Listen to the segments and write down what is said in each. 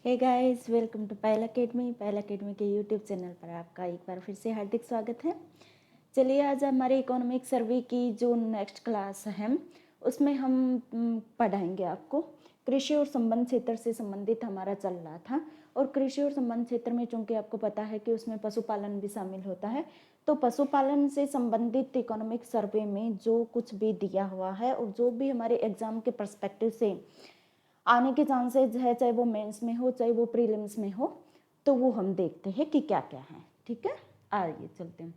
Hey guys, welcome to Payal academy के YouTube channel पर आपका एक बार फिर से हार्दिक स्वागत है। चलिए आज हमारे इकोनॉमिक सर्वे की जो नेक्स्ट क्लास है उसमें हम पढ़ाएंगे आपको कृषि और संबंध क्षेत्र से संबंधित हमारा चल रहा था। और कृषि और संबंध क्षेत्र में चूंकि आपको पता है कि उसमें पशुपालन भी शामिल होता है, तो पशुपालन से संबंधित इकोनॉमिक सर्वे में जो कुछ भी दिया हुआ है और जो भी हमारे एग्जाम के पर्सपेक्टिव से आने के चांसेस है, चाहे वो मेंस में हो चाहे वो प्रीलिम्स में हो, तो वो हम देखते हैं कि क्या क्या है। ठीक है, आइए चलते हैं।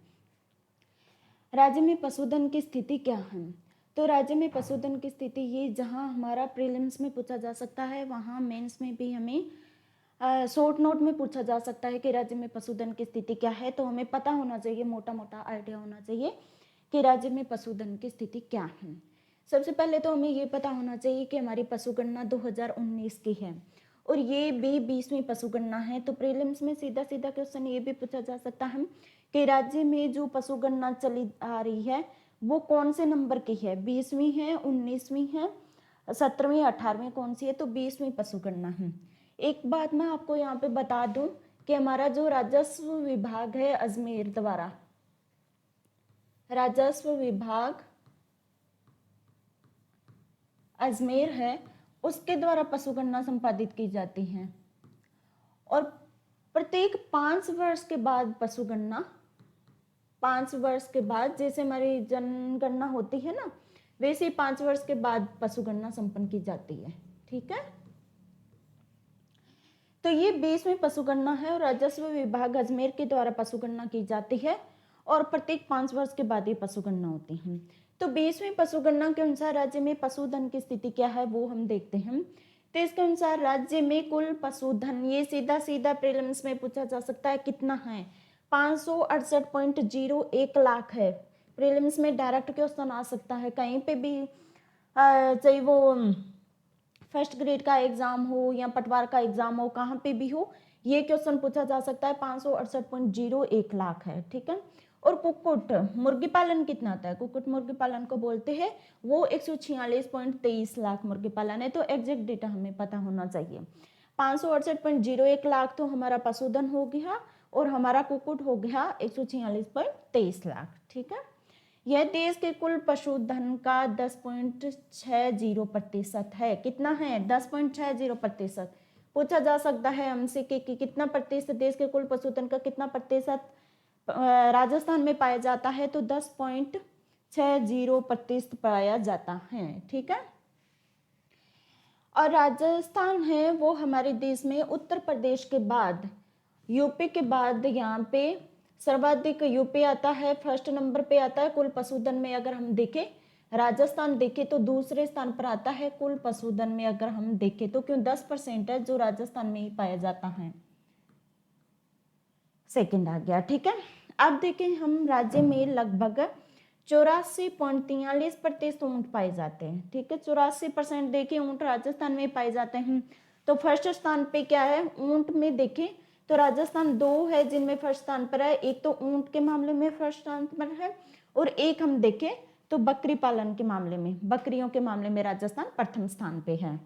राज्य में पशुधन की स्थिति क्या है? तो राज्य में पशुधन की स्थिति ये, जहाँ हमारा प्रीलिम्स में पूछा जा सकता है वहाँ मेंस में भी हमें शॉर्ट नोट में पूछा जा सकता है कि राज्य में पशुधन की स्थिति क्या है। तो हमें पता होना चाहिए, मोटा मोटा आइडिया होना चाहिए कि राज्य में पशुधन की स्थिति क्या है। सबसे पहले तो हमें ये पता होना चाहिए कि हमारी पशुगणना 2019 की है और ये भी 20वीं पशुगणना है। तो प्रीलिम्स में सीधा सीधा क्वेश्चन ये भी पूछा जा सकता है कि राज्य में जो पशुगणना चली आ रही है वो कौन से नंबर की है, 20वीं है, 19वीं है, 17वीं, 18वीं, कौन सी है? तो 20वीं पशुगणना है। एक बात मैं आपको यहाँ पे बता दूं कि हमारा जो राजस्व विभाग है अजमेर द्वारा, राजस्व विभाग अजमेर है, उसके द्वारा पशुगणना संपादित की जाती है और प्रत्येक 5 वर्ष के बाद पशुगणना, 5 वर्ष के बाद जैसे हमारी जनगणना होती है ना, वैसे ही 5 वर्ष के बाद पशुगणना संपन्न की जाती है। ठीक है, तो ये 20वीं पशुगणना है और राजस्व विभाग अजमेर के द्वारा पशुगणना की जाती है और प्रत्येक 5 वर्ष के बाद ये पशुगणना होती है। तो 20वीं पशुगणना के अनुसार राज्य में पशुधन की स्थिति क्या है वो हम देखते हैं। तो इसके अनुसार राज्य में कुल पशुधन, ये सीधा सीधा प्रीलिम्स में पूछा जा सकता है कितना है, 568.01 लाख है। प्रीलिम्स में डायरेक्ट क्वेश्चन आ सकता है कहीं पे भी, चाहे वो फर्स्ट ग्रेड का एग्जाम हो या पटवार का एग्जाम हो, कहाँ पे भी हो, ये क्वेश्चन पूछा जा सकता है। 568.01 लाख है। ठीक है, और कुक्कुट मुर्गी पालन कितना आता है? कुक्कुट मुर्गी पालन को बोलते हैं, वो 146.23 लाख मुर्गी पालन है। तो एग्जैक्ट डेटा हमें पता होना चाहिए। 568.01 लाख तो हमारा पशुधन हो गया और हमारा कुक्कुट हो गया 146.23 लाख। ठीक है, यह देश के कुल पशुधन का 10.60% है। कितना है? 10.60%। पूछा जा सकता है हमसे कि कितना प्रतिशत देश के कुल पशुधन का कितना प्रतिशत राजस्थान में पाया जाता है? तो 10.60% पाया जाता है। ठीक है, और राजस्थान है वो हमारे देश में उत्तर प्रदेश के बाद, यूपी के बाद यहाँ पे सर्वाधिक यूपी आता है, फर्स्ट नंबर पे आता है कुल पशुधन में। अगर हम देखें राजस्थान देखें तो दूसरे स्थान पर आता है कुल पशुधन में। अगर हम देखें तो क्यों 10% है जो राजस्थान में ही पाया जाता है, सेकंड आ गया। ठीक है, अब देखें हम राज्य में लगभग 84.43% ऊंट पाए जाते हैं। ठीक है, 84% देखिए ऊंट राजस्थान में पाए जाते हैं। तो फर्स्ट स्थान पे क्या है ऊंट में? देखें तो राजस्थान 2 है जिनमें फर्स्ट स्थान पर है। एक तो ऊंट के मामले में फर्स्ट स्थान पर है और एक हम देखें तो बकरी पालन के मामले में, बकरियों के मामले में राजस्थान प्रथम स्थान पे है।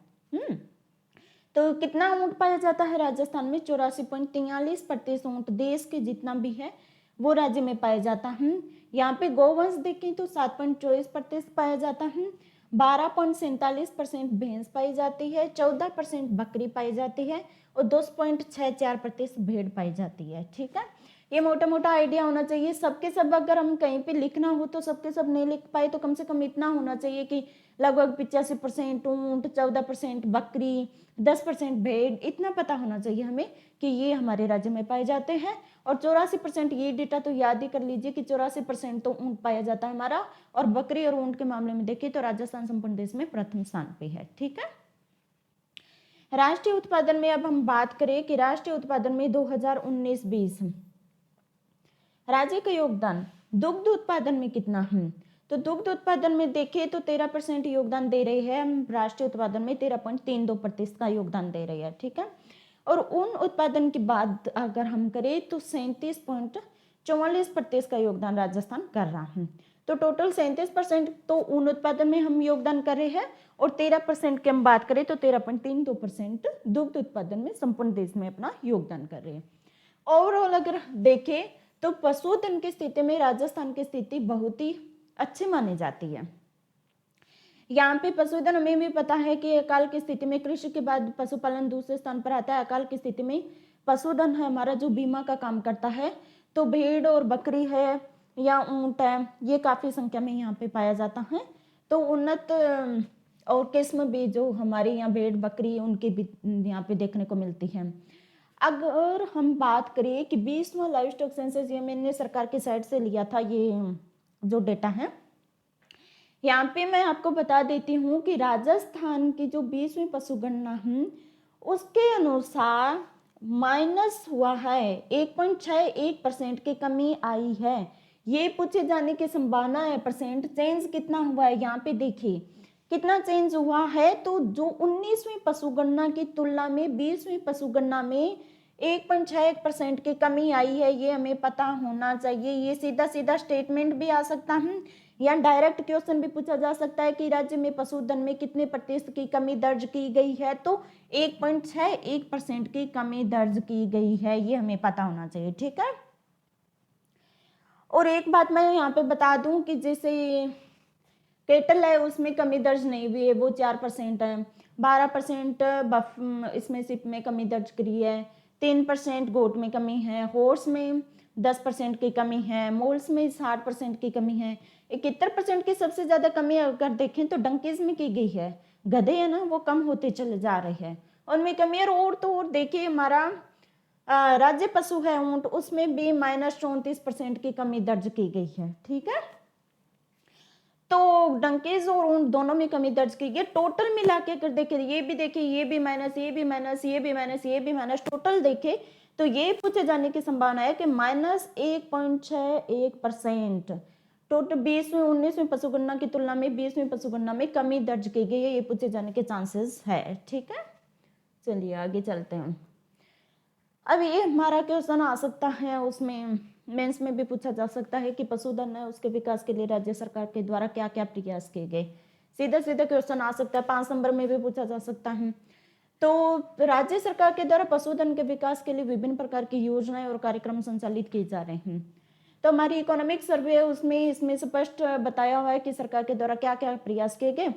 तो कितना ऊंट पाया जाता है राजस्थान में? 84.43% ऊंट देश के जितना भी है वो राज्य में पाया जाता है। यहाँ पे गौवंश देखें तो 7.24% पाया जाता है, 12.47% भैंस पाई जाती है, 14% बकरी पाई जाती है और 2.64% भेड़ पाई जाती है। ठीक है, ये मोटा मोटा आइडिया होना चाहिए। सबके सब अगर हम कहीं पे लिखना हो तो सबके सब नहीं लिख पाए तो कम से कम इतना होना चाहिए कि लगभग 85% ऊंट, 14% बकरी, 10% भेड़, इतना पता होना चाहिए हमें कि ये हमारे राज्य में पाए जाते हैं। और 84%, ये डेटा तो याद ही कर लीजिए कि 84% तो ऊंट पाया जाता है हमारा, और बकरी और ऊंट के मामले में देखिए तो राजस्थान संपूर्ण देश में प्रथम स्थान पे है। ठीक है, राष्ट्रीय उत्पादन में अब हम बात करें कि राष्ट्रीय उत्पादन में 2019-20 राज्य का योगदान दुग्ध उत्पादन में कितना है? तो दुग्ध उत्पादन में देखें तो 13% योगदान दे रही है। हम राष्ट्रीय उत्पादन में 13.32% का योगदान दे रही है। ठीक है, और उन उत्पादन की बात अगर हम करें तो 37.44% का योगदान राजस्थान कर रहा है। तो टोटल 37% तो ऊन उत्पादन में हम योगदान कर रहे हैं, और 13% की हम बात करें तो 13.32% दुग्ध उत्पादन में संपूर्ण देश में अपना योगदान कर रहे हैं। ओवरऑल अगर देखें तो पशुधन की स्थिति में राजस्थान की स्थिति बहुत ही अच्छी मानी जाती है। यहाँ पे पशुधन हमें भी पता है कि अकाल की स्थिति में कृषि के बाद पशुपालन दूसरे स्थान पर आता है। अकाल की स्थिति में पशुधन है हमारा जो बीमा का काम करता है, तो भेड़ और बकरी है या ऊंट है, ये काफी संख्या में यहाँ पे पाया जाता है। तो उन्नत और किस्म भी जो हमारे यहाँ भेड़ बकरी उनके भी यहाँ पे देखने को मिलती है। अगर हम बात करें कि 20वां लाइव स्टॉक सेंसस, ये मैंने सरकार की साइट से लिया था, ये जो डेटा है यहाँ पे मैं आपको बता देती हूँ कि राजस्थान की जो 20वीं पशुगणना है उसके अनुसार माइनस हुआ है, 1.61% की कमी आई है। ये पूछे जाने की संभावना है। परसेंट चेंज कितना हुआ है यहाँ पे देखिए कितना चेंज हुआ है। तो जो 19वीं पशुगणना की तुलना में 20वीं पशुगणना में 1.61% की कमी आई है, ये हमें पता होना चाहिए। ये सीधा सीधा स्टेटमेंट भी आ सकता है या डायरेक्ट क्वेश्चन भी पूछा जा सकता है कि राज्य में पशुधन में कितने प्रतिशत की कमी दर्ज की गई है, तो 1.61% की कमी दर्ज की गई है, ये हमें पता होना चाहिए। ठीक है, और एक बात मैं यहाँ पे बता दूं कि जैसे केटल है उसमें कमी दर्ज नहीं हुई है, वो 4% है। 12% इसमें सिप में कमी दर्ज करी है। 3% गोट में कमी है। हॉर्स में 10% की कमी है। मोल्स में 60% की कमी है। 71% की सबसे ज्यादा कमी अगर देखें तो डंकीज में की गई है। गधे है ना वो कम होते चले जा रहे हैं उनमें कमी है। और तो और देखिए हमारा राज्य पशु है ऊंट, उसमें भी -34% की कमी दर्ज की गई है। ठीक है, तो डंकीज और ऊंट दोनों में कमी दर्ज की गई। टोटल मिला के अगर देखें ये भी देखिए, ये भी माइनस, ये भी माइनस, ये भी माइनस, ये भी माइनस, टोटल देखे तो ये पूछे जाने की संभावना है कि -1.61% टोटल 20वीं 19वीं पशुगणना की तुलना में 20वीं पशुगणना में कमी दर्ज की गई है, ये पूछे जाने के चांसेस है। ठीक है, चलिए आगे चलते हैं। अब ये हमारा क्वेश्चन आ सकता है, उसमें मेंस में भी पूछा जा सकता है कि पशुधन है उसके विकास के लिए राज्य सरकार के द्वारा क्या क्या प्रयास किए गए। सीधा सीधा क्वेश्चन आ सकता है, 5 नंबर में भी पूछा जा सकता है। तो राज्य सरकार के द्वारा पशुधन के विकास के लिए विभिन्न प्रकार की योजनाएं और कार्यक्रम संचालित किए जा रहे हैं। तो हमारी इकोनॉमिक सर्वे है उसमें इसमें स्पष्ट बताया हुआ है कि सरकार के द्वारा क्या क्या प्रयास किए गए।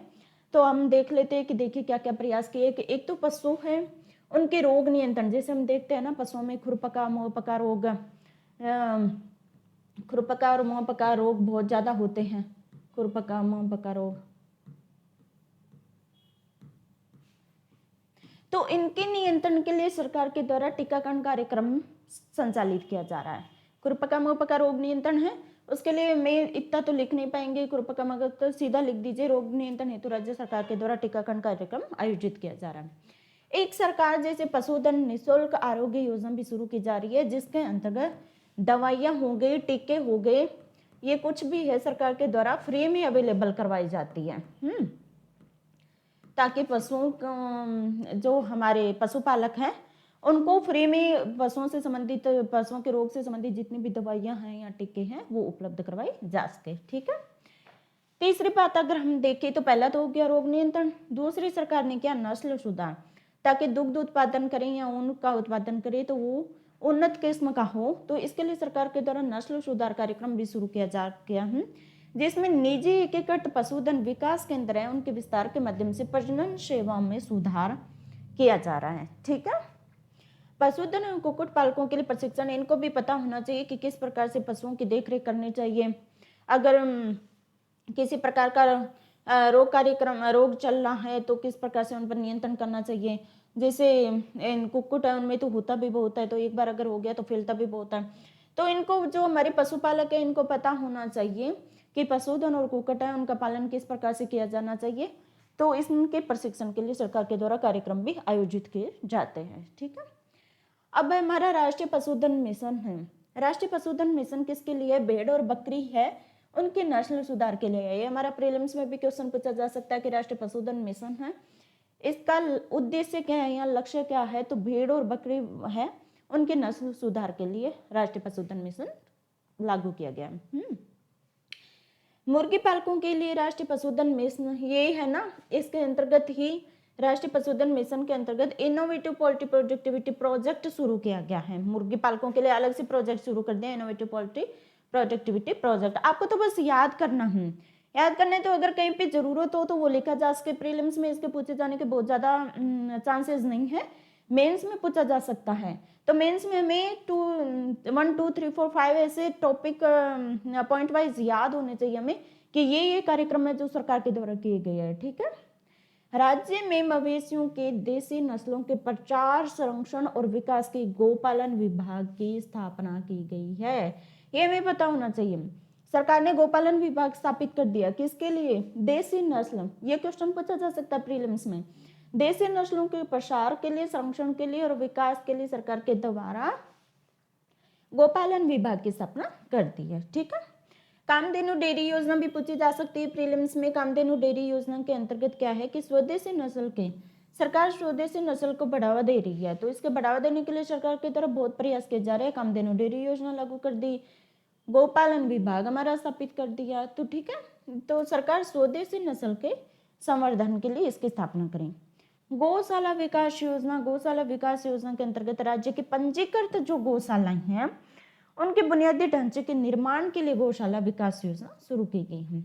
तो हम देख लेते हैं कि देखिए क्या क्या प्रयास किए कि एक तो पशु है उनके रोग नियंत्रण, जैसे हम देखते हैं ना पशुओं में खुरपका मुहपका रोग, खुरपका और मुहपका रोग बहुत ज्यादा होते हैं। खुरपका मुहपका रोग, तो इनके नियंत्रण के लिए सरकार के द्वारा टीकाकरण कार्यक्रम संचालित किया जा रहा है। खुरपका मुहपका रोग नियंत्रण है उसके लिए मैं इतना तो लिख नहीं पाएंगे, खुरपका मुहपका तो सीधा लिख दीजिए। रोग नियंत्रण हेतु राज्य सरकार के द्वारा टीकाकरण कार्यक्रम आयोजित किया जा रहा है। एक सरकार जैसे पशुधन निःशुल्क आरोग्य योजना भी शुरू की जा रही है, जिसके अंतर्गत दवाइयाँ हो गई, टीके हो गए, ये कुछ भी है सरकार के द्वारा फ्री में अवेलेबल करवाई जाती है। ताकि पशुओं जो हमारे पशुपालक हैं उनको फ्री में पशुओं से संबंधित, पशुओं के रोग से संबंधित जितनी भी दवाइयाँ हैं या टीके हैं वो उपलब्ध करवाई जा सके। ठीक है, तीसरी बात अगर हम देखें तो पहला तो हो गया रोग नियंत्रण। दूसरी सरकार ने किया नस्ल सुधार, ताकि दुग्ध उत्पादन करें या ऊन का उत्पादन करें तो वो उन्नत किस्म का हो। तो इसके लिए सरकार के द्वारा नस्ल सुधार कार्यक्रम भी शुरू किया है, जिसमें निजी एकीकृत पशुधन विकास केंद्र है उनके विस्तार के माध्यम से प्रजनन सेवाओं में सुधार किया जा रहा है। ठीक है, पशुधन और कुक्कुट पालकों के लिए प्रशिक्षण, इनको भी पता होना चाहिए कि किस प्रकार से पशुओं की देखरेख करनी चाहिए। अगर किसी प्रकार का रोग चल रहा है तो किस प्रकार से उन पर नियंत्रण करना चाहिए। जैसे कुक्कुट है उनमें तो होता भी बहुत है, तो एक बार अगर हो गया तो फैलता भी बहुत है। तो इनको जो हमारे पशुपालक है इनको पता होना चाहिए कि पशुधन और कुक्कुट है उनका पालन किस प्रकार से किया जाना चाहिए। तो इनके प्रशिक्षण के लिए सरकार के द्वारा कार्यक्रम भी आयोजित किए जाते हैं। ठीक है, अब हमारा राष्ट्रीय पशुधन मिशन है। राष्ट्रीय पशुधन मिशन किसके लिए? भेड़ और बकरी है उनके नस्ल सुधार के लिए है। ये हमारा प्रीलिम्स में भी क्वेश्चन पूछा जा सकता है कि राष्ट्रीय पशुधन मिशन है, इसका उद्देश्य क्या है या लक्ष्य क्या है? तो भेड़ और बकरी है उनके नस्ल सुधार के लिए राष्ट्रीय पशुधन मिशन लागू किया गया। मुर्गी पालकों के लिए राष्ट्रीय पशुधन मिशन ये है ना, इसके अंतर्गत ही राष्ट्रीय पशुधन मिशन के अंतर्गत इनोवेटिव पोल्ट्री प्रोडक्टिविटी प्रोजेक्ट शुरू किया गया है। मुर्गी पालकों के लिए अलग से प्रोजेक्ट शुरू कर दिया, इनोवेटिव पोल्ट्री प्रोडक्टिविटी प्रोजेक्ट। आपको तो बस याद करना है, याद करने तो अगर कहीं पे जरूरत हो तो वो लिखा जा सके। प्रीलिम्स में इसके पूछे जाने के बहुत ज्यादा चांसेस नहीं है, मेंस में पूछा जा सकता है। तो मेंस में हमें 1 2 3 4 5 ऐसे टॉपिक पॉइंट वाइज याद होने चाहिए हमें कि ये कार्यक्रम है जो सरकार के द्वारा किए गए हैं। ठीक है, राज्य में मवेशियों के देसी नस्लों के प्रचार, संरक्षण और विकास के गोपालन विभाग की स्थापना की गई है। ये हमें पता होना चाहिए। सरकार ने गोपालन विभाग स्थापित कर दिया, किसके लिए? देसी नस्ल। ये क्वेश्चन पूछा जा सकता है प्रीलिम्स में। देसी नस्लों के प्रसार के लिए, संरक्षण के लिए और विकास के लिए सरकार के द्वारा गोपालन विभाग की स्थापना कर दी है। ठीक है, कामधेनु डेयरी योजना भी पूछी जा सकती है प्रीलिम्स में। कामधेनु डेयरी योजना के अंतर्गत क्या है कि स्वदेशी नस्ल के, सरकार स्वदेशी नस्ल को बढ़ावा दे रही है, तो इसके बढ़ावा देने के लिए सरकार की तरफ बहुत प्रयास किए जा रहे हैं। कामधेनु डेयरी योजना लागू कर दी, गोपालन विभाग हमारा स्थापित कर दिया। तो ठीक है, तो सरकार स्वदेशी नस्ल के संवर्धन के लिए इसकी स्थापना करें। गौशाला विकास योजना, गौशाला विकास योजना के अंतर्गत राज्य की पंजीकृत जो गौशालाएं हैं उनके बुनियादी ढांचे के निर्माण के लिए गौशाला विकास योजना शुरू की गई है,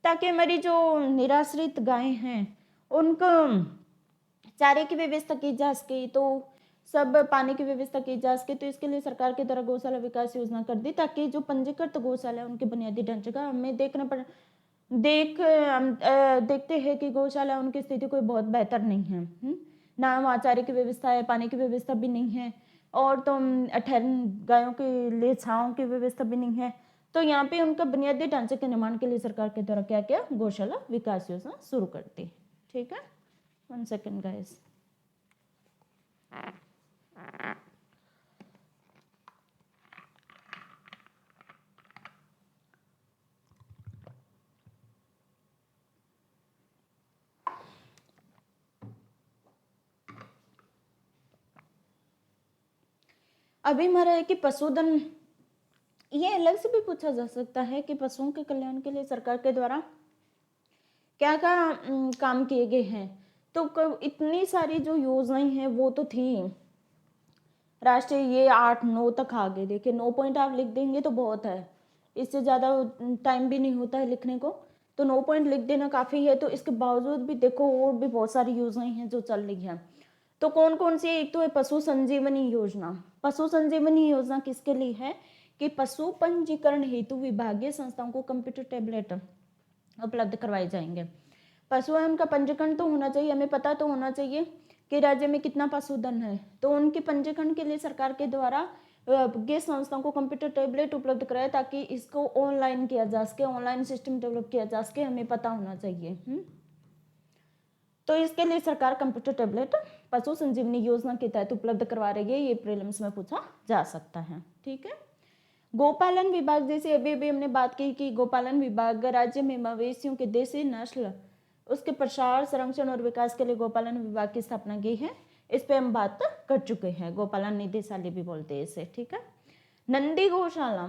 ताकि हमारी जो निराश्रित गायें हैं उनको चारे की व्यवस्था की जा सके, तो सब पानी की व्यवस्था की जा सके। तो इसके लिए सरकार के द्वारा गौशाला विकास योजना कर दी, ताकि जो पंजीकृत गौशाला है उनके बुनियादी ढांचे का हमें देखते हैं कि गौशाला उनकी स्थिति कोई बहुत बेहतर नहीं है। ना वहाँ चारे की व्यवस्था है, पानी की व्यवस्था भी नहीं है, और तो गायों के लिए छांव की व्यवस्था भी नहीं है। तो यहाँ पे उनका बुनियादी ढांचे के निर्माण के लिए सरकार के द्वारा क्या किया? गौशाला विकास योजना शुरू कर दी। ठीक है, 1 सेकेंड गाइस। अभी हमारा है कि पशुधन, ये अलग से भी पूछा जा सकता है कि पशुओं के कल्याण के लिए सरकार के द्वारा क्या क्या काम किए गए हैं। तो इतनी सारी जो योजनाएं हैं वो तो थी राष्ट्रीय, ये 8 9 तक आ गए। देखिए 9 पॉइंट आप लिख देंगे तो बहुत है, इससे ज़्यादा टाइम भी नहीं होता है लिखने को, तो 9 पॉइंट लिख देना काफ़ी है। तो इसके बावजूद भी देखो और भी बहुत सारी योजनाएं हैं जो चल रही हैं। तो कौन कौन सी? एक तो है पशु संजीवनी योजना। पशु संजीवनी योजना किसके लिए है कि पशु पंजीकरण हेतु विभागीय संस्थाओं को कंप्यूटर टैबलेट उपलब्ध करवाए जाएंगे। पशु है उनका पंजीकरण तो होना चाहिए, हमें पता तो होना चाहिए कि राज्य में कितना पशुधन है, तो उनके पंजीकरण के लिए सरकार के द्वारा विभागीय संस्थाओं को कंप्यूटर टैबलेट उपलब्ध कराए, ताकि इसको ऑनलाइन किया जा सके, ऑनलाइन सिस्टम डेवलप किया जा सके, हमें पता होना चाहिए। तो इसके लिए सरकार कंप्यूटर टैबलेट पशु संजीवनी योजना के तहत उपलब्ध करवा रही है, ये प्रीलिम्स में पूछा जा सकता है। ठीक है, गोपालन विभाग, जैसे अभी अभी हमने बात की कि गोपालन विभाग राज्य में मवेशियों के देसी नस्ल उसके प्रसार, संरक्षण और विकास के लिए गोपालन विभाग की स्थापना की है। इस पे हम बात कर चुके हैं, गोपालन निदेशालय भी बोलते हैं इसे। ठीक है, नंदी गौशाला,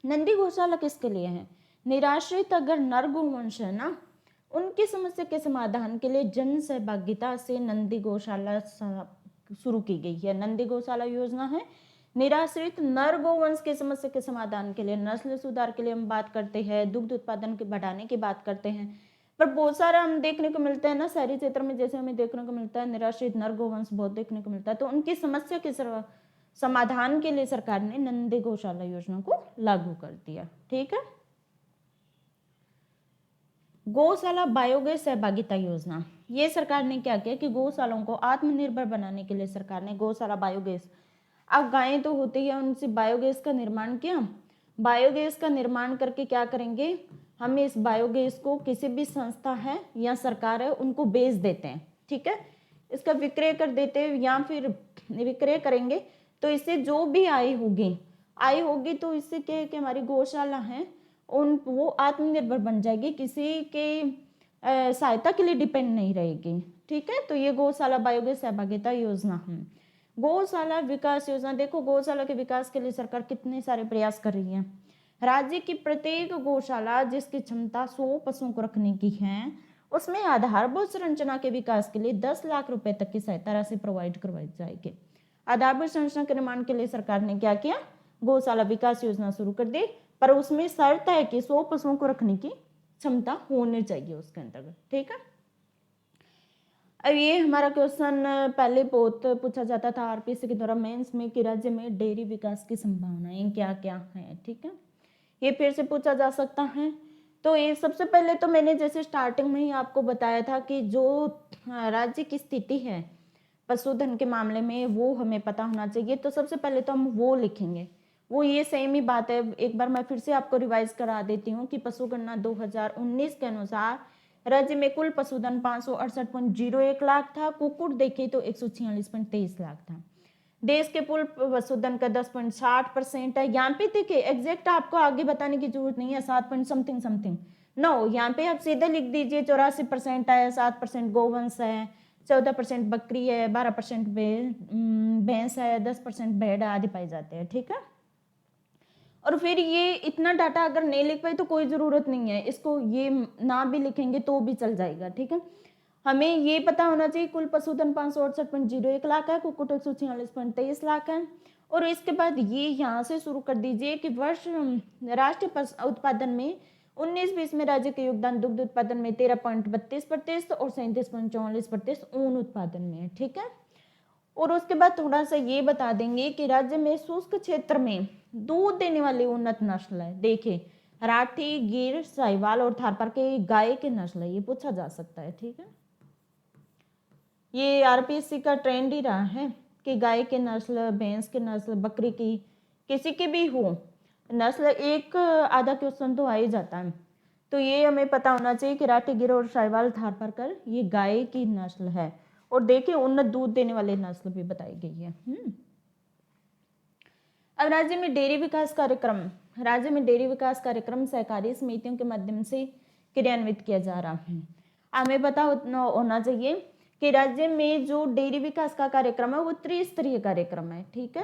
नंदी गौशाला किसके लिए है? निराश्रित अगर नर गोवंश है ना, उनकी समस्या के समाधान के लिए जन सहभागिता से नंदी गौशाला शुरू की गई है। नंदी गौशाला योजना है निराश्रित नर गोवंश की समस्या के समाधान के लिए, नस्ल सुधार के लिए हम बात करते हैं, दुग्ध उत्पादन के बढ़ाने की बात करते हैं, पर बहुत सारा हम देखने को मिलता है ना शहरी क्षेत्र में, जैसे हमें देखने को मिलता है निराश्रित नर गोवंश बहुत देखने को मिलता है। तो उनकी समस्या के समाधान के लिए सरकार ने नंदी गौशाला योजना को लागू कर दिया। ठीक है, गौशाला बायोगैस सहभागिता योजना, ये सरकार ने क्या किया कि गौशालाओं को आत्मनिर्भर बनाने के लिए सरकार ने गौशाला बायोगैस, अब गायें तो होती है उनसे बायोगैस का निर्माण किया। बायोगैस का निर्माण करके क्या करेंगे, हम इस बायोगैस को किसी भी संस्था है या सरकार है उनको बेच देते हैं। ठीक है, इसका विक्रय कर देते हैं या फिर विक्रय करेंगे, तो इससे जो भी आय होगी तो इससे क्या कि हमारी गौशाला है वो आत्मनिर्भर बन जाएगी, किसी के सहायता के लिए डिपेंड नहीं रहेगी। ठीक है, तो ये गौशाला बायोगैस सहभागिता योजना है। गौशाला विकास योजना, देखो गौशाला के विकास के लिए सरकार कितने सारे प्रयास कर रही है। राज्य की प्रत्येक गौशाला जिसकी क्षमता 100 पशुओं को रखने की है, उसमें आधारभूत संरचना के विकास के लिए 10 लाख रुपए तक की सहायता राशि प्रोवाइड करवाई जाएगी। आधारभूत संरचना के निर्माण के लिए सरकार ने क्या किया, गौशाला विकास योजना शुरू कर दी, पर उसमें शर्त है कि 100 पशुओं को रखने की क्षमता होनी चाहिए उसके अंतर्गत। ठीक है, अब ये हमारा क्वेश्चन पहले बहुत पूछा जाता था आरपीएससी के द्वारा मेंस में कि राज्य में डेयरी विकास की संभावनाएं क्या क्या है। ठीक है, ये फिर से पूछा जा सकता है। तो ये सबसे पहले तो मैंने जैसे स्टार्टिंग में ही आपको बताया था कि जो राज्य की स्थिति है पशुधन के मामले में वो हमें पता होना चाहिए। तो सबसे पहले तो हम वो लिखेंगे, वो ये सेम ही बात है। एक बार मैं फिर से आपको रिवाइज करा देती हूँ कि पशुगणना 2019 के अनुसार राज्य में कुल पशुधन 568.01 लाख था। कुक्कुट देखे तो 146.23 लाख था। देश के कुल पशुधन का 10.60% है। यहाँ पे देखिए एग्जैक्ट आपको आगे बताने की जरूरत नहीं है, 7 पॉइंट समथिंग समथिंग नो, यहाँ पे आप सीधे लिख दीजिए 84% है, 7% गोवंश है, 14% बकरी है, 12% भैंस है, 10% भेड़ आदि पाए जाते हैं। ठीक है, और फिर ये इतना डाटा अगर नहीं लिख पाए तो कोई ज़रूरत नहीं है, इसको ये ना भी लिखेंगे तो भी चल जाएगा। ठीक है, हमें ये पता होना चाहिए कुल पशुधन 568.01 लाख है, कुक्कुट 146.23 लाख है। और इसके बाद ये यहाँ से शुरू कर दीजिए कि वर्ष राष्ट्रीय उत्पादन में 19-20 में राज्य के योगदान दुग्ध उत्पादन में 13.32% और 37.44% ऊन उत्पादन में है। ठीक है, और उसके बाद थोड़ा सा ये बता देंगे कि राज्य में शुष्क क्षेत्र में दूध देने वाली उन्नत नस्ल है। देखिए राठी, गिर, साहिवाल और थारपार के गाय के नस्ल है, ये पूछा जा सकता है। ठीक है, ये आरपीएससी का ट्रेंड ही रहा है कि गाय के नस्ल, भैंस के नस्ल, बकरी की, किसी की भी हो नस्ल, एक आधा क्वेश्चन तो आ ही जाता है। तो ये हमें पता होना चाहिए कि राठी, गिर और साहिवाल, थारपारकर ये गाय की नस्ल है। और देखिए उन्नत दूध देने वाले नस्ल भी बताई गई है। अब राज्य में डेयरी विकास कार्यक्रम, राज्य में डेयरी विकास कार्यक्रम सहकारी समितियों के माध्यम से क्रियान्वित किया जा रहा है। हमें पता होना चाहिए कि राज्य में जो डेयरी विकास का कार्यक्रम है वो त्रिस्तरीय कार्यक्रम है। ठीक है,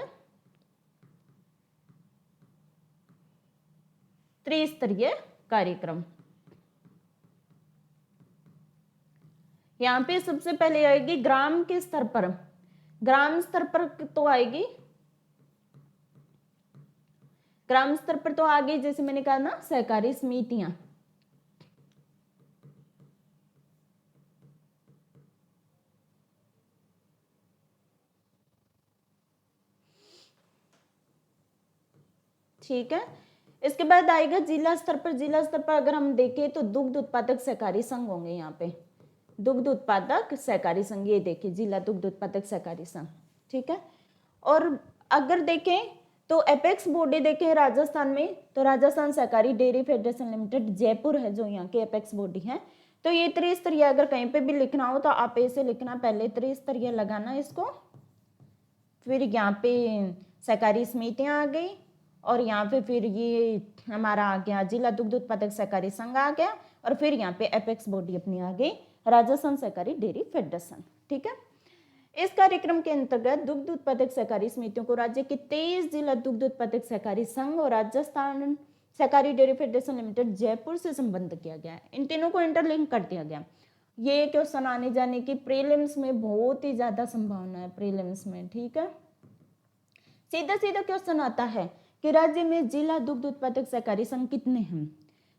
त्रिस्तरीय कार्यक्रम। यहाँ पे सबसे पहले आएगी ग्राम के स्तर पर, ग्राम स्तर पर तो आएगी, ग्राम स्तर पर तो आ गई जैसे मैंने कहा ना सहकारी समितियां। ठीक है, इसके बाद आएगा जिला स्तर पर। जिला स्तर पर अगर हम देखें तो दुग्ध उत्पादक सहकारी संघ होंगे। यहाँ पे दुग्ध उत्पादक सहकारी संघ, ये देखिए जिला दुग्ध उत्पादक सहकारी संघ। ठीक है, और अगर देखें तो एपेक्स बॉडी देखें राजस्थान में, तो राजस्थान सहकारी डेयरी फेडरेशन लिमिटेड जयपुर है जो यहाँ की एपेक्स बॉडी है। तो ये त्रिस्तरीय, अगर कहीं पे भी लिखना हो तो आप ऐसे लिखना, पहले त्रिस्तरीय लगाना इसको, फिर यहाँ पे सहकारी समितियां आ गई, और यहाँ पे फिर ये हमारा आ गया जिला दुग्ध उत्पादक सहकारी संघ आ गया, और फिर यहाँ पे एपेक्स बॉडी अपनी आ गई राजस्थान सहकारी डेयरी फेडरेशन। ठीक है, इस कार्यक्रम के अंतर्गत दुग्ध उत्पादक सहकारी समितियों को राज्य के 23 जिला दुग्ध उत्पादक सहकारी संघ और राजस्थान सहकारी डेयरी फेडरेशन लिमिटेड जयपुर से संबद्ध किया गया है। इन तीनों को इंटरलिंक कर दिया गया। ये क्वेश्चन आने जाने की प्रीलिम्स में बहुत ही ज्यादा संभावना है, प्रीलिम्स में। ठीक है, सीधा सीधा क्वेश्चन आता है कि राज्य में जिला दुग्ध उत्पादक सहकारी संघ कितने हैं।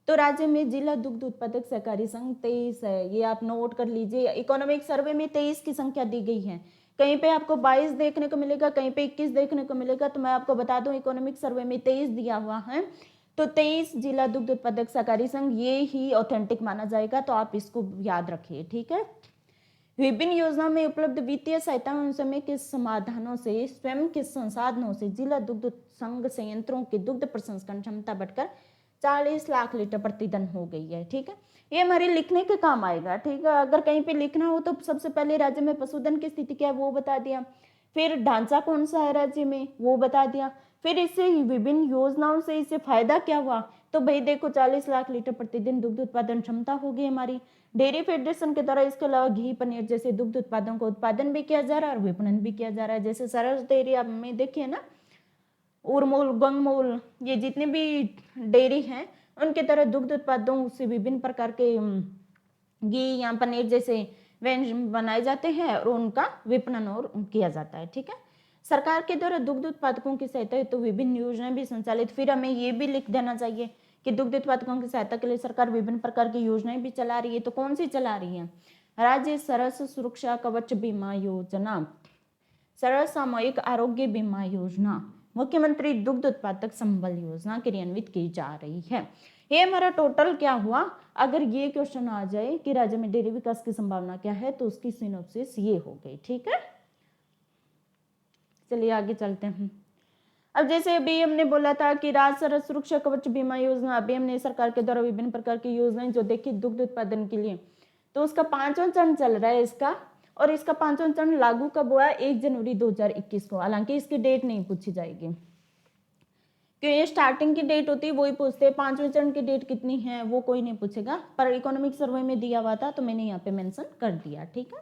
तो राज्य में जिला दुग्ध उत्पादक सहकारी संघ 23 है, ये आप नोट कर लीजिए। इकोनॉमिक सर्वे में 23 की संख्या दी गई है, कहीं पे आपको 22 देखने को मिलेगा, कहीं पे 21 देखने को मिलेगा। तो मैं आपको बता दूं इकोनॉमिक सर्वे में 23 दिया हुआ है, तो 23 जिला दुग्ध उत्पादक सहकारी संघ ये ही ऑथेंटिक माना जाएगा। तो आप इसको याद रखिए। ठीक है, विभिन्न योजना में उपलब्ध वित्तीय सहायता एवं समय के समाधानों से स्वयं के संसाधनों से जिला दुग्ध संघ संयंत्रों की दुग्ध प्रसंस्करण क्षमता बढ़कर 40 लाख लीटर प्रतिदिन हो गई है। ठीक है, ये हमारे लिखने के काम आएगा। ठीक है, अगर कहीं पे लिखना हो तो सबसे पहले राज्य में पशुधन की स्थिति क्या है वो बता दिया, फिर ढांचा कौन सा है राज्य में वो बता दिया, फिर इससे विभिन्न योजनाओं से इससे फायदा क्या हुआ। तो भाई देखो 40 लाख लीटर प्रतिदिन दुग्ध उत्पादन क्षमता होगी हमारी। डेयरी फेडरेशन के द्वारा इसके अलावा घी, पनीर जैसे दुग्ध उत्पादों का उत्पादन भी किया जा रहा है और विपणन भी किया जा रहा है। जैसे सरस डेयरी में देखिए ना, उरमूल, गंगमूल, ये जितने भी डेयरी हैं उनके तरह दुग्ध उत्पादों से विभिन्न प्रकार के घी या पनीर जैसे व्यंजन बनाए जाते हैं और उनका विपणन और किया जाता है। ठीक है, सरकार के द्वारा दुग्ध उत्पादकों की सहायता हेतु विभिन्न योजनाएं भी संचालित, फिर हमें ये भी लिख देना चाहिए कि दुग्ध उत्पादकों की सहायता के लिए सरकार विभिन्न प्रकार की योजनाएं भी चला रही है। तो कौन सी चला रही है? राज्य सरस सुरक्षा कवच बीमा योजना, सरल सामूहिक आरोग्य बीमा योजना, मुख्यमंत्री दुग्ध उत्पादक संबल योजना क्रियान्वित की जा रही है। ये हमारा टोटल क्या हुआ? अगर ये क्वेश्चन आ जाए कि राज्य में डेयरी विकास की संभावना क्या है तो उसकी सिनोप्सिस ये हो गई। ठीक है, चलिए आगे चलते हैं। अब जैसे अभी हमने बोला था कि राज्य सरल सुरक्षा कवच बीमा योजना, अभी हमने सरकार के द्वारा विभिन्न प्रकार की योजनाएं जो देखी दुग्ध उत्पादन के लिए, तो उसका 5वां चरण चल रहा है इसका, और इसका 5वां चरण लागू कब हुआ? 1 जनवरी 2021 को। हालांकि इसकी डेट नहीं पूछी जाएगी क्यों, ये स्टार्टिंग की डेट होती है वही पूछते हैं, 5वें चरण की डेट कितनी है वो कोई नहीं पूछेगा, पर इकोनॉमिक सर्वे में दिया हुआ था तो मैंने यहाँ पे मेंशन कर दिया। ठीक है,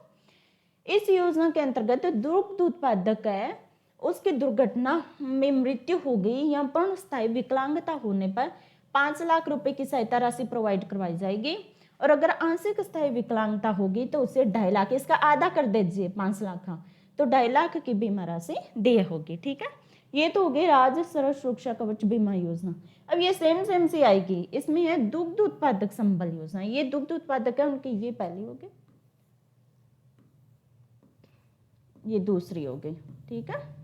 इस योजना के अंतर्गत दुग्ध उत्पादक है उसकी दुर्घटना में मृत्यु हो गई या पूर्ण स्थायी विकलांगता होने पर 5 लाख रुपए की सहायता राशि प्रोवाइड करवाई जाएगी, और अगर आंशिक स्थायी विकलांगता होगी तो उसे 2.5 लाख, इसका आधा कर दीजिए 5 लाख का, तो 2.5 लाख की बीमा राशि देय होगी। ठीक है, ये तो हो गई राज्य सरल सुरक्षा कवच बीमा योजना। अब ये सेम सी आएगी, इसमें है दुग्ध उत्पादक संबल योजना, ये दुग्ध उत्पादक है उनकी ये पहली होगी, ये दूसरी हो गई। ठीक है,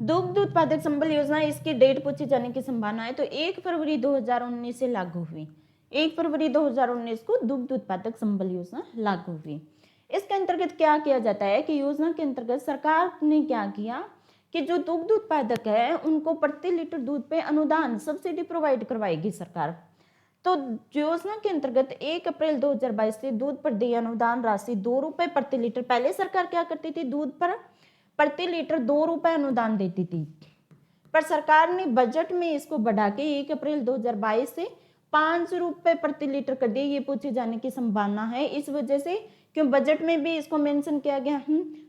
दुग्ध उत्पादक संबल योजना, इसकी डेट पूछी जाने की संभावना है तो 1 फरवरी 2019 से लागू हुई। 1 फरवरी 2019 को दुग्ध उत्पादक संबल योजना लागू हुई। इसके अंतर्गत क्या किया जाता है कि योजना के अंतर्गत सरकार ने क्या किया कि जो दुग्ध उत्पादक है उनको प्रति लीटर दूध पे अनुदान सब्सिडी प्रोवाइड करवाएगी सरकार। तो योजना के अंतर्गत 1 अप्रैल 2022 से दूध पर देय अनुदान राशि 2 रुपए प्रति लीटर, पहले सरकार क्या करती थी, दूध पर प्रति लीटर 2 रुपए अनुदान देती थी, पर सरकार ने बजट में इसको बढ़ा के 1 अप्रैल 2022 से 5 रुपए प्रति लीटर कर दिए। ये पूछे जाने की संभावना है इस वजह से क्यों बजट में भी इसको मेंशन किया गया,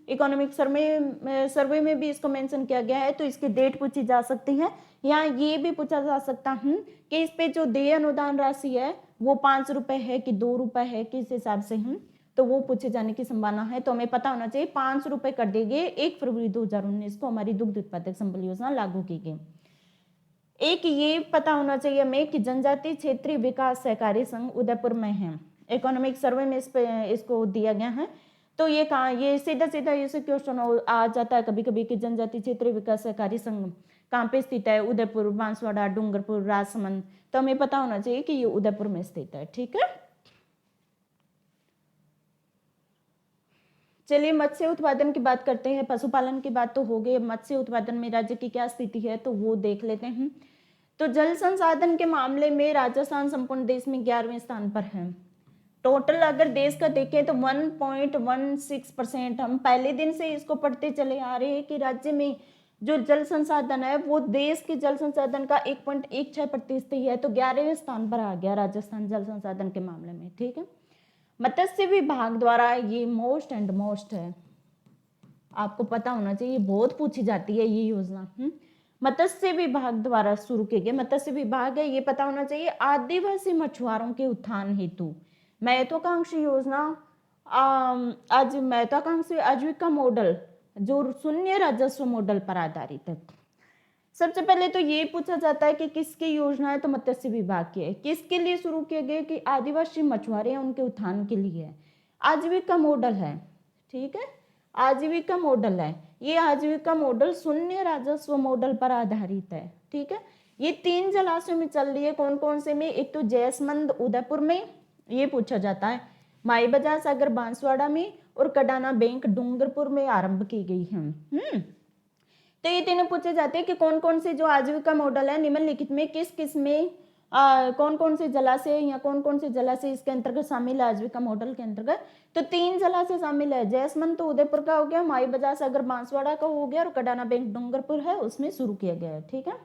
इकोनॉमिक सर्वे में भी इसको मेंशन किया गया है, तो इसकी डेट पूछी जा सकती है, या ये भी पूछा जा सकता है कि इस पे जो देय अनुदान राशि है वो 5 रुपए है कि 2 रुपए है, किस हिसाब से तो वो पूछे जाने की संभावना है। तो हमें पता होना चाहिए 5 रुपए कर देंगे 1 फरवरी 2019 को हमारी दुग्ध उत्पादक संबल योजना लागू की गई। एक ये पता होना चाहिए हमें कि जनजातीय क्षेत्रीय विकास सहकारी संघ उदयपुर में है, इकोनॉमिक सर्वे में इसको दिया गया है। तो ये कहाँ, ये सीधा ऐसे क्वेश्चन आ जाता है कभी कभी कि जनजातीय क्षेत्रीय विकास सहकारी संघ कहाँ पे स्थित है, उदयपुर, बांसवाड़ा, डूंगरपुर, राजसमंद, तो हमें पता होना चाहिए कि ये उदयपुर में स्थित है। ठीक है, चलिए मत्स्य उत्पादन की बात करते हैं। पशुपालन की बात तो हो गई, मत्स्य उत्पादन में राज्य की क्या स्थिति है तो वो देख लेते हैं। तो जल संसाधन के मामले में राजस्थान संपूर्ण देश में 11वें स्थान पर है। टोटल अगर देश का देखें तो 1.16%, हम पहले दिन से इसको पढ़ते चले आ रहे हैं कि राज्य में जो जल संसाधन है वो देश के जल संसाधन का 1.16% ही है, तो 11वें स्थान पर आ गया राजस्थान जल संसाधन के मामले में। ठीक है, मत्स्य विभाग द्वारा ये मोस्ट है, आपको पता होना चाहिए, बहुत पूछी जाती है ये योजना। मत्स्य विभाग द्वारा शुरू किए गए मत्स्य विभाग है, ये पता होना चाहिए आदिवासी मछुआरों के उत्थान हेतु महत्वाकांक्षी योजना, आज महत्वाकांक्षी आजीविका मॉडल जो शून्य राजस्व मॉडल पर आधारित है। सबसे पहले तो ये पूछा जाता है कि किसकी योजना है, तो मत्स्य विभाग की है। किसके लिए शुरू किए गए कि आदिवासी मछुआरे हैं उनके उत्थान के लिए है। आजीविका मॉडल है, ठीक है, आजीविका मॉडल है। ये आजीविका मॉडल शून्य राजस्व मॉडल पर आधारित है। ठीक है, ये 3 जलाशयों में चल रही है। कौन कौन से में? एक तो जैसमंद उदयपुर में ये पूछा जाता है, माई बजार सागर बांसवाड़ा में, और कडाना बैंक डूंगरपुर में आरंभ की गई है। तो ये तीनों पूछे जाते हैं कि कौन कौन से जो आजीविका मॉडल है निम्नलिखित में किस किस में कौन कौन से जलाशय या कौन कौन से जलाशय इसके अंतर्गत शामिल है आजीविका मॉडल के अंतर्गत। तो 3 जलाशय शामिल है, जैसमंद तो उदयपुर का हो गया, माई बजार सागर बांसवाड़ा का हो गया, और कडाना बैंक डूंगरपुर है उसमें शुरू किया गया है। ठीक है,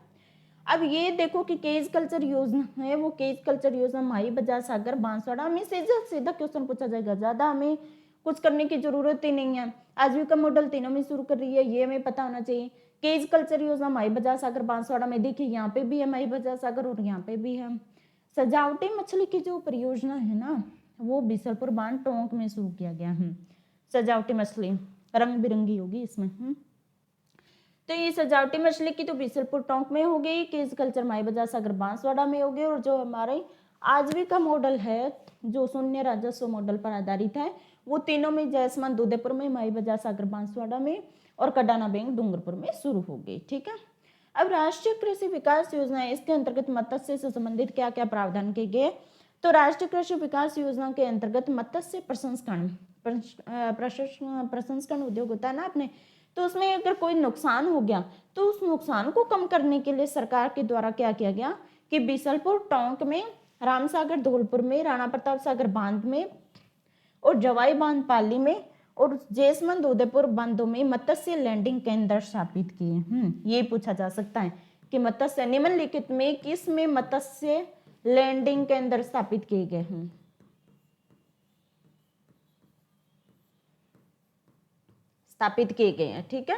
अब ये देखो कि केज कल्चर योजना है, वो केज कल्चर योजना माई बजार सागर बांसवाड़ा में सीधा क्वेश्चन पूछा जाएगा, ज्यादा हमें कुछ करने की जरूरत ही नहीं है। आजीविका मॉडल तीनों में शुरू कर रही है, ये हमें पता होना चाहिए। केज कल्चर योजना माई बजाज सागर बांसवाड़ा में, देखिए यहाँ पे भी है माई बजाज सागर और यहाँ पे भी है। सजावटी मछली की जो परियोजना है ना, वो बीसलपुर बांध टोंक में शुरू किया गया है। सजावटी मछली रंग बिरंगी होगी इसमें। तो ये सजावटी मछली की तो बीसलपुर टोंक में हो गई, केज कल्चर माई बजाज सागर बांसवाड़ा में हो गई, और जो हमारे आजीविका मॉडल है जो शून्य राजस्व मॉडल पर आधारित है, वो तीनों में जयसमान उदयपुर में, माई बजाज सागर बांसवाड़ा में और कडाना बैंक डूंगरपुर में शुरू हो गई। ठीक है। अब राष्ट्रीय कृषि विकास योजना है, इसके अंतर्गत मत्स्य से संबंधित क्या क्या प्रावधान किए गए। तो राष्ट्रीय कृषि विकास योजना के अंतर्गत मत्स्य प्रसंस्करण उद्योग होता है ना अपने, तो उसमें अगर कोई नुकसान हो गया तो उस नुकसान को कम करने के लिए सरकार के द्वारा क्या किया गया कि बीसलपुर टोंक में, रामसागर धौलपुर में, राणा प्रताप सागर बांध में और जवाई बांध पाली में और जैसमंद उदयपुर बांधों में मत्स्य लैंडिंग केंद्र स्थापित किए। ये पूछा जा सकता है कि मत्स्य निम्नलिखित में किस में मत्स्य लैंडिंग केंद्र स्थापित किए गए हैं। स्थापित किए गए हैं। ठीक है,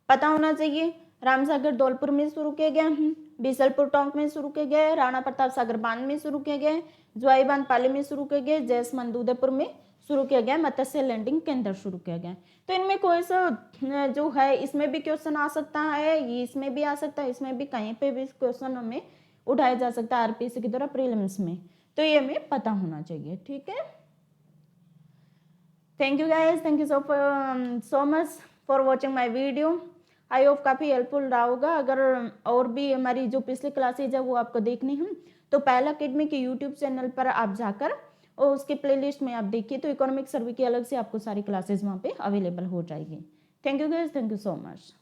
पता होना चाहिए। रामसागर धौलपुर में शुरू किए गए, बीसलपुर टोंक में शुरू किए गए, राणा प्रताप सागर बांध में शुरू किए गए, जवाई बांध पाली में शुरू किए गए, जैसमंद उदयपुर में शुरू किया गया, मत्स्य लैंडिंग केंद्र शुरू किया गया। तो इनमें कोई सा जो है इसमें भी क्वेश्चन आ सकता है, ये इसमें भी आ सकता है, इसमें भी कहीं पे भी क्वेश्चन हमें उठाया जा सकता है आरपीएससी की द्वारा प्रीलिम्स में, तो ये हमें पता होना चाहिए। ठीक है, thank you guys, thank you so much for watching my video. I hope काफ़ी हेल्पफुल रहा होगा। अगर और भी हमारी जो पिछली क्लासेज है वो आपको देखनी है तो पहला अकेडमी के यूट्यूब चैनल पर आप जाकर और उसके प्लेलिस्ट में आप देखिए तो इकोनॉमिक सर्वे की अलग से आपको सारी क्लासेज वहाँ पे अवेलेबल हो जाएगी। Thank you guys, thank you so much.